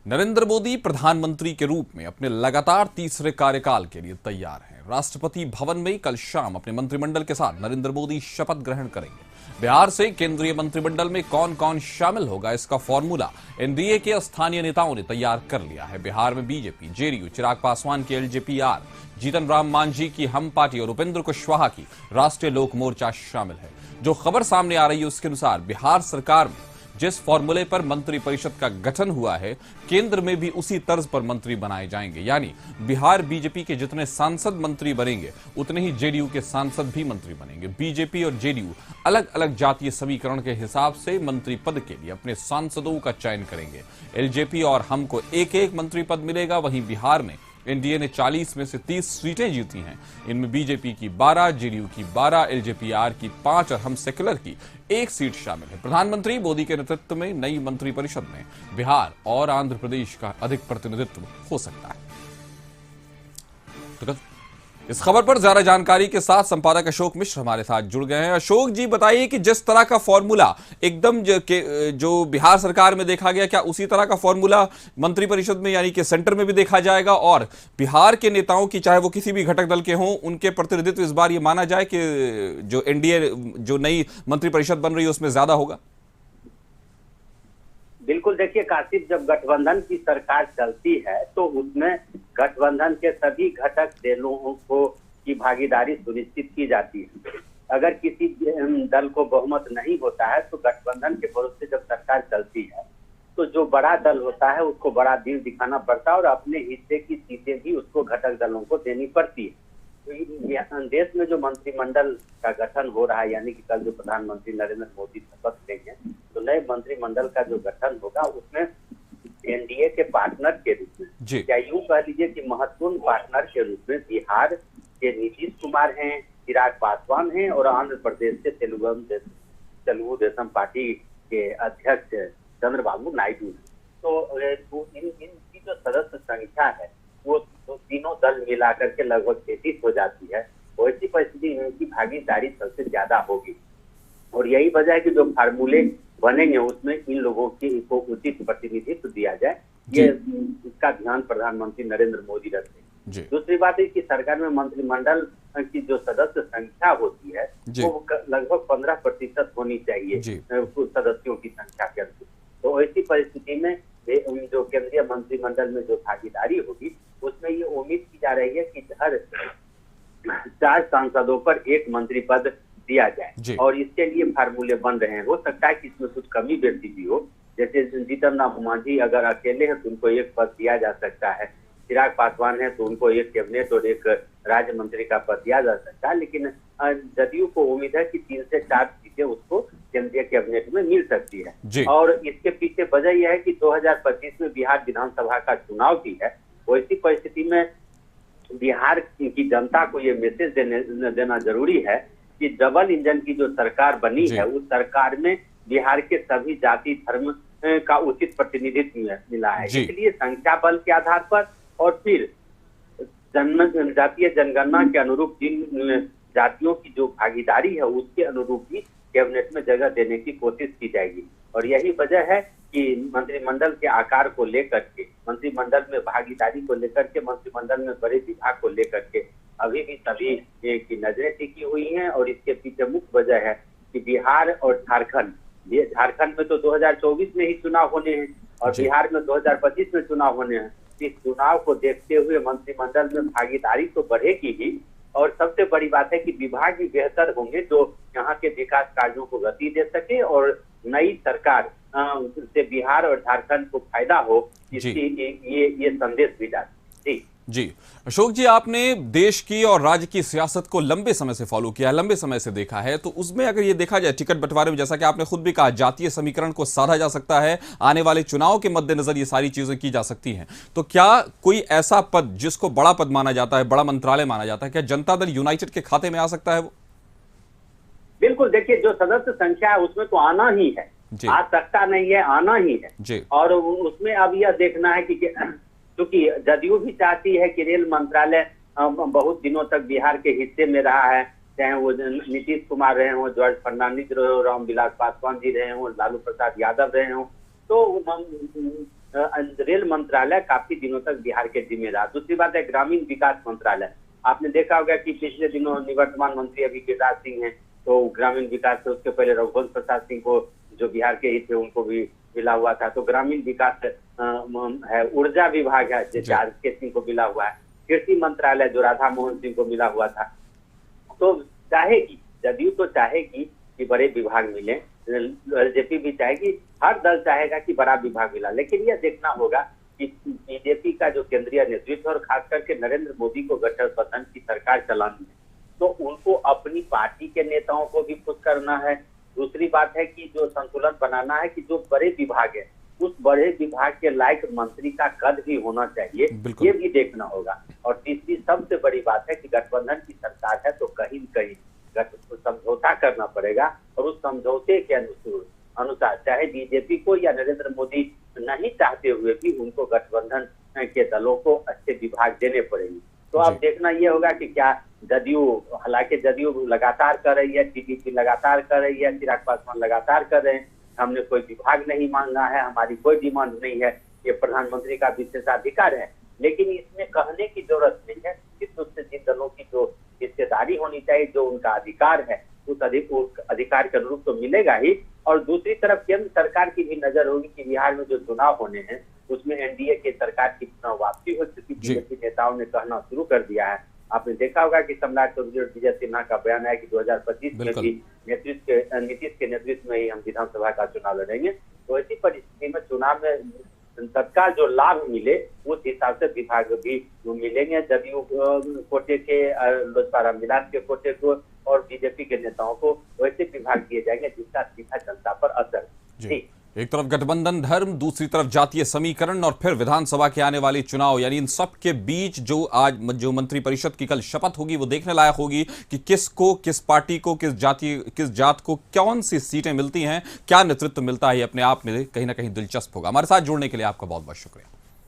नरेंद्र मोदी प्रधानमंत्री के रूप में अपने लगातार तीसरे कार्यकाल के लिए तैयार हैं। राष्ट्रपति भवन में कल शाम अपने मंत्रिमंडल के साथ नरेंद्र मोदी शपथ ग्रहण करेंगे। बिहार से केंद्रीय मंत्रिमंडल में कौन कौन शामिल होगा, इसका फॉर्मूला एनडीए के स्थानीय नेताओं ने तैयार कर लिया है। बिहार में बीजेपी, जेडीयू, चिराग पासवान की एलजेपी-आर, जीतन राम मांझी की हम पार्टी और उपेंद्र कुशवाहा की राष्ट्रीय लोक मोर्चा शामिल है। जो खबर सामने आ रही है उसके अनुसार बिहार सरकार में जिस फॉर्मूले पर मंत्रिपरिषद का गठन हुआ है, केंद्र में भी उसी तर्ज पर मंत्री बनाए जाएंगे। यानी बिहार बीजेपी के जितने सांसद मंत्री बनेंगे, उतने ही जेडीयू के सांसद भी मंत्री बनेंगे। बीजेपी और जेडीयू अलग अलग जातीय समीकरण के हिसाब से मंत्री पद के लिए अपने सांसदों का चयन करेंगे। एलजेपी और हम को एक एक मंत्री पद मिलेगा। वहीं बिहार में एनडीए ने 40 में से 30 सीटें जीती हैं। इनमें बीजेपी की 12, जेडीयू की 12, एलजेपी-आर की 5 और हम सेक्युलर की 1 सीट शामिल है। प्रधानमंत्री मोदी के नेतृत्व में नई मंत्रिपरिषद में बिहार और आंध्र प्रदेश का अधिक प्रतिनिधित्व हो सकता है। तो इस खबर पर ज्यादा जानकारी के साथ संपादक अशोक मिश्र हमारे साथ जुड़ गए हैं। अशोक जी, बताइए कि जिस तरह का फॉर्मूला एकदम जो बिहार सरकार में देखा गया, क्या उसी तरह का फॉर्मूला मंत्रिपरिषद में यानी कि सेंटर में भी देखा जाएगा? और बिहार के नेताओं की, चाहे वो किसी भी घटक दल के हों, उनके प्रतिनिधित्व इस बार ये माना जाए कि जो एनडीए जो नई मंत्रिपरिषद बन रही है उसमें ज्यादा होगा? बिल्कुल, देखिए काशिफ, जब गठबंधन की सरकार चलती है तो उसमें गठबंधन के सभी घटक दलों को की भागीदारी सुनिश्चित की जाती है। अगर किसी दल को बहुमत नहीं होता है तो गठबंधन के भरोसे जब सरकार चलती है तो जो बड़ा दल होता है उसको बड़ा दिल दिखाना पड़ता है और अपने हिस्से की सीटें भी उसको घटक दलों को देनी पड़ती है। तो देश में जो मंत्रिमंडल का गठन हो रहा है, यानी कि कल जो प्रधानमंत्री नरेंद्र मोदी शपथ लेंगे, तो नए मंत्रिमंडल का जो गठन होगा उसमें एनडीए के पार्टनर के रूप में, या यूं कह लीजिए कि महत्वपूर्ण पार्टनर के रूप में बिहार के नीतीश कुमार हैं, चिराग पासवान हैं और आंध्र प्रदेश से तेलुगु देशम पार्टी के अध्यक्ष चंद्रबाबू नायडू हैं। तो इनकी जो सदस्य संख्या है वो तीनों दल मिलाकर के लगभग 33 हो जाती है। वैसी परिस्थिति में इनकी भागीदारी सबसे ज्यादा होगी और यही वजह है कि जो फार्मूले बनेंगे उसमें इन लोगों को उचित प्रतिनिधित्व दिया जाए, ये इसका ध्यान प्रधानमंत्री नरेंद्र मोदी रखते हैं। दूसरी बात है कि सरकार में मंत्रिमंडल की जो सदस्य संख्या होती है वो लगभग 15% होनी चाहिए सदस्यों की संख्या के अनुसार। तो ऐसी परिस्थिति में जो केंद्रीय मंत्रिमंडल में जो भागीदारी होगी उसमें ये उम्मीद की जा रही है कि हर 4 सांसदों पर 1 मंत्री पद दिया जाए और इसके लिए फार्मूले बन रहे हैं। हो सकता है कि इसमें कुछ कमी बेसी भी हो, जैसे जीतन राम मांझी अगर अकेले हैं तो उनको 1 पद दिया जा सकता है, चिराग पासवान है तो उनको 1 कैबिनेट और 1 राज्य मंत्री का पद दिया जा सकता है। लेकिन जदयू को उम्मीद है कि 3 से 4 सीटें उसको केंद्रीय कैबिनेट में मिल सकती है। और इसके पीछे वजह यह है कि 2025 में बिहार विधानसभा का चुनाव भी है। वैसी परिस्थिति में बिहार की जनता को ये मैसेज देना जरूरी है कि डबल इंजन की जो सरकार बनी है उस सरकार में बिहार के सभी जाति धर्म का उचित प्रतिनिधित्व मिला है। इसलिए संख्या बल के आधार पर और फिर जातीय जनगणना के अनुरूप जिन जातियों की जो भागीदारी है उसके अनुरूप भी कैबिनेट में जगह देने की कोशिश की जाएगी। और यही वजह है कि मंत्रिमंडल के आकार को लेकर के, मंत्रिमंडल में भागीदारी को लेकर के, मंत्रिमंडल में बड़े विभाग को लेकर के अभी भी सभी की नजरें टिकी हुई हैं। और इसके पीछे मुख्य वजह है कि बिहार और झारखंड में तो 2024 में ही चुनाव होने हैं और बिहार में 2025 में चुनाव होने हैं। इस चुनाव को देखते हुए मंत्रिमंडल में भागीदारी तो बढ़ेगी ही और सबसे बड़ी बात है कि विभाग भी बेहतर होंगे जो यहाँ के विकास कार्यों को गति दे सके और नई सरकार से बिहार और झारखंड को फायदा हो, इसकी ये संदेश भी जाती। जी अशोक जी, आपने देश की और राज्य की सियासत को लंबे समय से फॉलो किया है, लंबे समय से देखा है, तो उसमें अगर ये देखा जाए टिकट बंटवारे में, जैसा कि आपने खुद भी कहा, जातीय समीकरण को साधा जा सकता है, आने वाले चुनाव के मद्देनजर ये सारी चीजें की जा सकती हैं, तो क्या कोई ऐसा पद जिसको बड़ा पद माना जाता है, बड़ा मंत्रालय माना जाता है, क्या जनता दल यूनाइटेड के खाते में आ सकता है वो? बिल्कुल, देखिए जो सदस्य संख्या है उसमें तो आना ही है, आ सकता नहीं है, आना ही है। और उसमें अब यह देखना है कि क्योंकि जदयू भी चाहती है कि रेल मंत्रालय बहुत दिनों तक बिहार के हिस्से में रहा है, चाहे वो नीतीश कुमार रहे हों, जॉर्ज फर्नांडिस रहे हो, रामविलास पासवान जी रहे हों, लालू प्रसाद यादव रहे हों, तो रेल मंत्रालय काफी दिनों तक बिहार के जिम्मे रहा। दूसरी बात है ग्रामीण विकास मंत्रालय। आपने देखा होगा कि पिछले दिनों निवर्तमान मंत्री अभी गिरिराज सिंह हैं, तो ग्रामीण विकास से उसके पहले रघुवंश प्रसाद सिंह को, जो बिहार के ही थे, उनको भी मिला हुआ था। तो ग्रामीण विकास है, ऊर्जा विभाग है जैसे आर.के. सिंह को मिला हुआ है, कृषि मंत्रालय जो राधा मोहन सिंह को मिला हुआ था। तो चाहेगी, जदयू तो चाहेगी कि बड़े विभाग मिले, एलजेपी भी चाहेगी, हर दल चाहेगा कि बड़ा विभाग मिला, लेकिन यह देखना होगा कि बीजेपी का जो केंद्रीय नेतृत्व और खास करके नरेंद्र मोदी को गठबंधन की सरकार चलानी है, तो उनको अपनी पार्टी के नेताओं को भी खुश करना है। दूसरी बात है कि जो संतुलन बनाना है कि जो बड़े विभाग है उस बड़े विभाग के लायक मंत्री का कद भी होना चाहिए, ये भी देखना होगा। और तीसरी सबसे बड़ी बात है कि गठबंधन की सरकार है तो कहीं न कहीं समझौता करना पड़ेगा, और उस समझौते के अनुसार चाहे बीजेपी को या नरेंद्र मोदी नहीं चाहते हुए भी उनको गठबंधन के दलों को अच्छे विभाग देने पड़ेंगे। तो अब देखना ये होगा कि क्या जदयू, हालांकि जदयू लगातार कर रही है, टीडीपी लगातार कर रही है, चिराग पासवान लगातार कर रहे हैं, हमने कोई विभाग नहीं मांगा है, हमारी कोई डिमांड नहीं है, ये प्रधानमंत्री का विशेषाधिकार है, लेकिन इसमें कहने की जरूरत नहीं है। निश्चित रूप से जिन दलों की जो हिस्सेदारी होनी चाहिए, जो उनका अधिकार है, उस अधिकार के अनुरूप तो मिलेगा ही। और दूसरी तरफ केंद्र सरकार की भी नजर होगी कि बिहार में जो चुनाव होने हैं उसमें एनडीए के सरकार की चुनाव वापसी हो चुकी, बीजेपी नेताओं ने कहना शुरू कर दिया है। आपने देखा होगा कि सम्राट चौधरी और विजय सिन्हा का बयान है कि 2025 में भी नीतीश के नेतृत्व में ही हम विधानसभा का चुनाव लड़ेंगे। तो ऐसी परिस्थिति में चुनाव में तत्काल जो लाभ मिले उस हिसाब से विभाग भी मिलेंगे, जदयू कोटे के, लोजपा रामविलास के कोटे को और बीजेपी के नेताओं को वैसे विभाग दिए जाएंगे जिसका सीधा जनता पर असर। जी, एक तरफ गठबंधन धर्म, दूसरी तरफ जातीय समीकरण और फिर विधानसभा के आने वाले चुनाव, यानी इन सब के बीच जो मंत्रिपरिषद की कल शपथ होगी वो देखने लायक होगी कि किसको, किस पार्टी को, किस जात को कौन सी सीटें मिलती हैं, क्या नेतृत्व मिलता है। अपने आप में कहीं ना कहीं दिलचस्प होगा। हमारे साथ जुड़ने के लिए आपका बहुत बहुत शुक्रिया।